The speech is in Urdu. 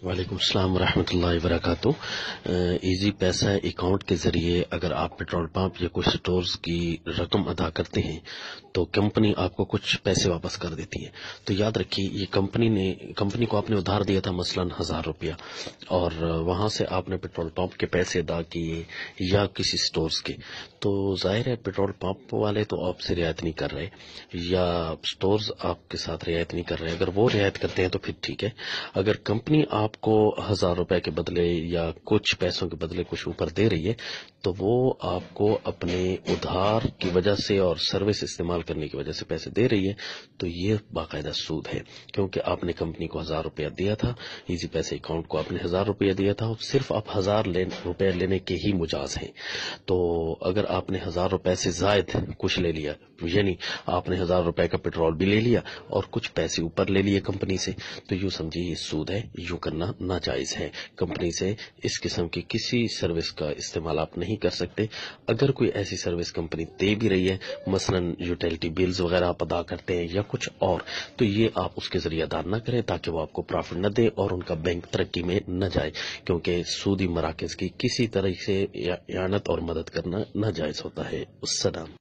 وعلیکم السلام ورحمۃ اللہ وبرکاتہ۔ ایزی پیسہ اکاؤنٹ کے ذریعے اگر آپ پیٹرول پمپ یا کچھ سٹورز کی رقم ادا کرتے ہیں تو کمپنی آپ کو کچھ پیسے واپس کر دیتی ہے۔ تو یاد رکھیے، یہ کمپنی کو آپ نے ادھار دیا تھا مثلا 1000 روپیہ، اور وہاں سے آپ نے پیٹرول پمپ کے پیسے ادا کیے یا کسی سٹورز کے، تو ظاہر ہے پیٹرول پمپ والے تو آپ سے رعایت نہیں کر رہے یا سٹورز آپ کے ساتھ رعایت نہیں کر رہے۔ اگر وہ رعایت کرتے ہیں تو پھر ٹھیک ہے۔ اگر کمپنی آپ کو 1000 روپے کے بدلے یا کچھ پیسوں کے بدلے کچھ اوپر دے رہی ہے تو وہ آپ کو اپنے ادھار کی وجہ سے اور سروس استعمال کرنے کی وجہ سے پیسے دے رہی ہے، تو یہ باقاعدہ سود ہے، کیونکہ آپ نے کمپنی کو 1000 روپیہ دیا تھا، ایزی پیسے اکاؤنٹ کو آپ نے 1000 روپیہ دیا تھا، صرف آپ 1000 روپے لینے کے ہی مجاز ہیں۔ تو اگر آپ نے 1000 روپے سے زائد کچھ لے لیا، یعنی آپ نے 1000 روپے کا پیٹرول بھی لے لیا اور کچھ پیسے اوپر لے لیے کمپنی سے، تو یوں سمجھیے یہ سود ہے، یوں کرنا ناجائز ہے۔ کمپنی سے اس قسم کی کسی سروس کا استعمال آپ نہیں کر سکتے۔ اگر کوئی ایسی سروس کمپنی دے بھی رہی ہے، مثلا یوٹیلیٹی بلز وغیرہ آپ ادا کرتے ہیں یا کچھ اور، تو یہ آپ اس کے ذریعے ادا نہ کریں تاکہ وہ آپ کو پرافٹ نہ دے اور ان کا بینک ترقی میں نہ جائے، کیونکہ سودی مراکز کی کسی طرح سے اعانت اور مدد کرنا ناجائز ہوتا ہے۔ السلام۔